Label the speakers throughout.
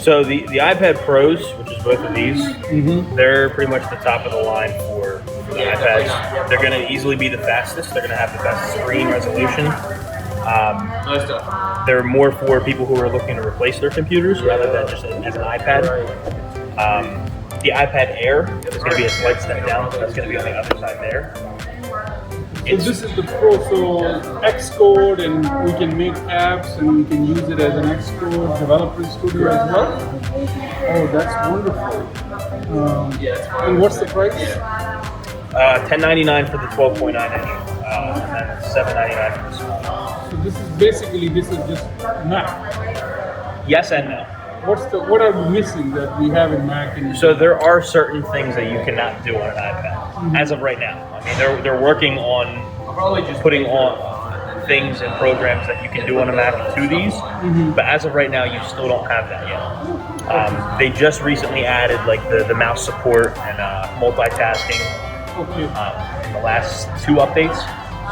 Speaker 1: So the iPad Pros, which is both of these, they're pretty much the top of the line for the iPads. They're going to easily be the fastest. They're going to have the best screen resolution. They're more for people who are looking to replace their computers rather than just as an iPad. The iPad Air is going to be a slight step down, so that's going to be on the other side there.
Speaker 2: So this is the Pro, so Xcode, and we can make apps and we can use it as an Xcode developer studio as well. Oh, that's wonderful. And what's the price?
Speaker 1: $10.99 for the 12.9 inch, and then $7.99 for the small.
Speaker 2: So this is just Mac.
Speaker 1: Yes and no.
Speaker 2: What are we missing that we have in Mac?
Speaker 1: So there are certain things that you cannot do on an iPad as of right now. I mean, they're working on putting on things and programs that you can do on a Mac to these, but as of right now, you still don't have that yet. They just recently added like the mouse support and multitasking in the last 2 updates.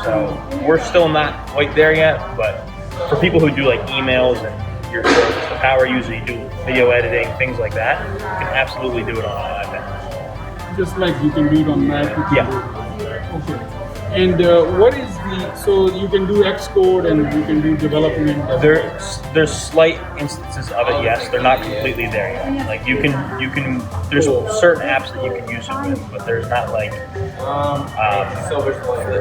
Speaker 1: So we're still not quite there yet, but for people who do like emails and the power user, you do video editing, things like that, you can absolutely do it on an iPad.
Speaker 2: Just like you can do it on Mac.
Speaker 1: Yeah.
Speaker 2: Okay. And what is so you can do Xcode and you can do development?
Speaker 1: There's slight instances of it, yes. They're not completely there yet. Like you can, there's certain apps that you can use it with, but there's not like,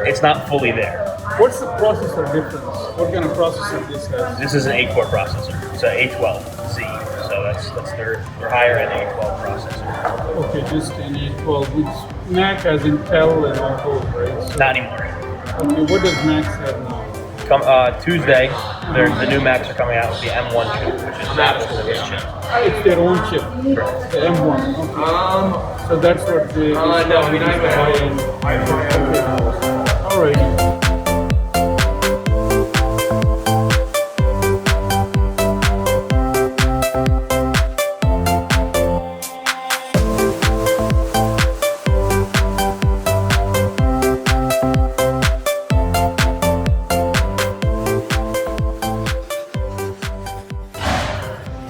Speaker 1: it's not fully there.
Speaker 2: What's the processor difference? What kind of processor this has?
Speaker 1: This is an 8-core processor. It's an A12Z, so that's their higher end A12 processor.
Speaker 2: Okay, just an A12, which Mac has Intel and all those, right? So,
Speaker 1: not anymore.
Speaker 2: Okay, what does Mac have now?
Speaker 1: Tuesday, the new Macs are coming out with the M1 chip, which is Apple's newest chip.
Speaker 2: It's their own chip.
Speaker 1: Correct.
Speaker 2: The M1. Okay. So that's what the high-end. All right.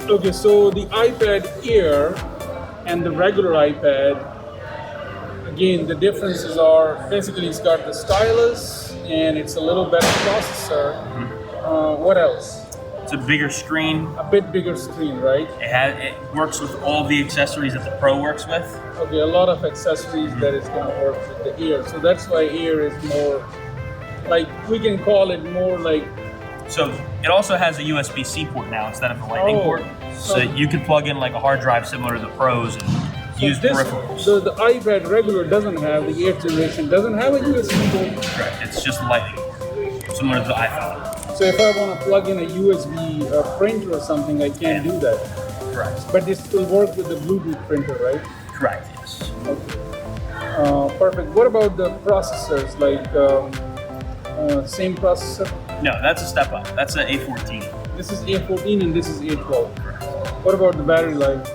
Speaker 2: Okay, so the iPad Air and the regular iPad, again, the differences are basically it's got the stylus and it's a little better processor. What else?
Speaker 1: It's a bigger screen.
Speaker 2: A bit bigger screen, right?
Speaker 1: It works with all the accessories that the Pro works with.
Speaker 2: Okay, a lot of accessories that is going to work with the Air. So that's why Air is more, like, we can call it more like.
Speaker 1: So it also has a USB-C port now instead of a Lightning port. So you can plug in like a hard drive similar to the Pros and use peripherals.
Speaker 2: So the iPad regular doesn't have, the 8th generation doesn't have a USB port?
Speaker 1: Correct, it's just a Lightning port, similar to the iPhone.
Speaker 2: So if I want to plug in a USB printer or something, I can't do that?
Speaker 1: Correct.
Speaker 2: But this will work with the Bluetooth printer, right?
Speaker 1: Correct, yes.
Speaker 2: Okay. Perfect. What about the processors, like same processor?
Speaker 1: No, that's a step up. That's an A14.
Speaker 2: This is A14 and this is A12.
Speaker 1: Correct.
Speaker 2: What about the battery life?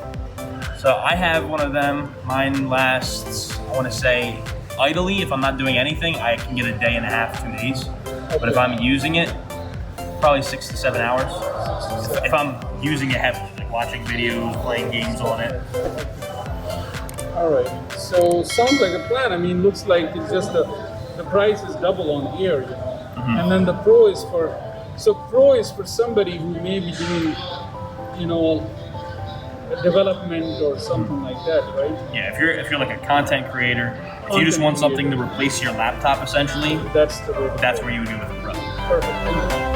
Speaker 1: So I have one of them. Mine lasts, I want to say, idly, if I'm not doing anything, I can get a day and a half, 2 days. Okay. But if I'm using it, probably 6 to 7 hours. If I'm using it heavily, like watching videos, playing games on it.
Speaker 2: All right. So sounds like a plan. I mean, looks like it's just the price is double on the Air, you know. And then the Pro is for somebody who may be doing, you know, development or something like that, right?
Speaker 1: Yeah, if you're like a content creator, if you just want something to replace your laptop, essentially, that's where you would do with the Pro.
Speaker 2: Perfect.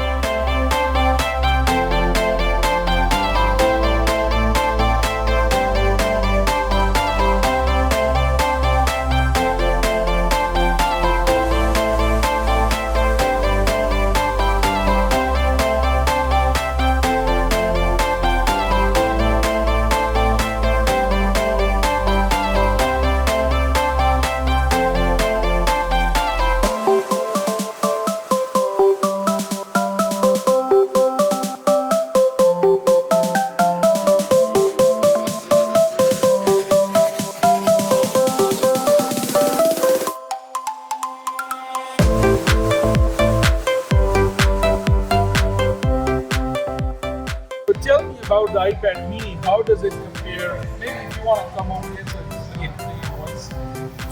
Speaker 2: Tell me about the iPad mini. how does it compare? Maybe if you want to come over here to see it once.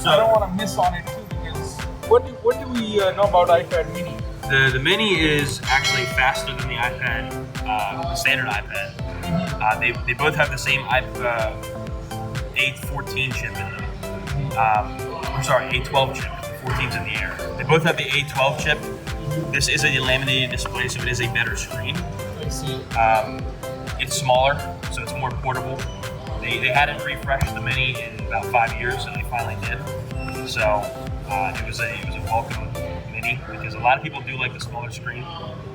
Speaker 1: So
Speaker 2: I don't want to miss on it too because what do we know about iPad Mini?
Speaker 1: the Mini is actually faster than the iPad, the standard iPad. They both have the same A14 chip in them. I'm sorry, A12 chip. The 14's in the air. They both have the A12 chip. This is a laminated display, so it is a better screen.
Speaker 2: I see.
Speaker 1: It's smaller, so it's more portable. They hadn't refreshed the Mini in about 5 years, and they finally did. So it was a welcome Mini because a lot of people do like the smaller screen.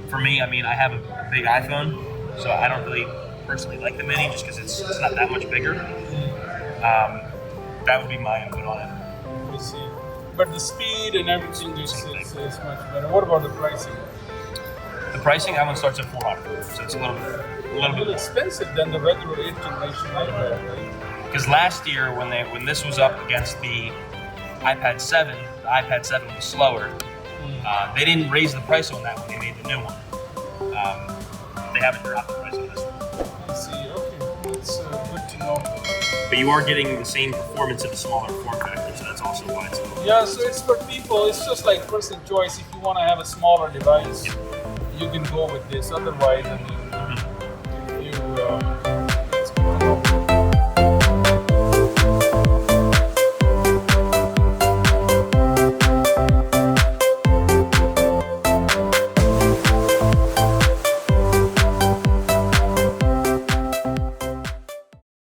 Speaker 1: For me, I mean, I have a big iPhone, so I don't really personally like the Mini just because it's not that much bigger. That would be my input on it.
Speaker 2: I see. But the speed and everything is much better. What about the pricing?
Speaker 1: The pricing, that one starts at $400, so it's a little bit more
Speaker 2: expensive than the regular 8th generation iPad, right?
Speaker 1: Because last year, when this was up against the iPad 7, the iPad 7 was slower. They didn't raise the price on that when they made the new one. They haven't dropped the price on this one.
Speaker 2: I see. Okay, that's good to know.
Speaker 1: But you are getting the same performance in a smaller form factor, so that's also why it's lower.
Speaker 2: Yeah, so it's for people. It's just like personal choice. If you want to have a smaller device, you can go with this. Otherwise, I mean, you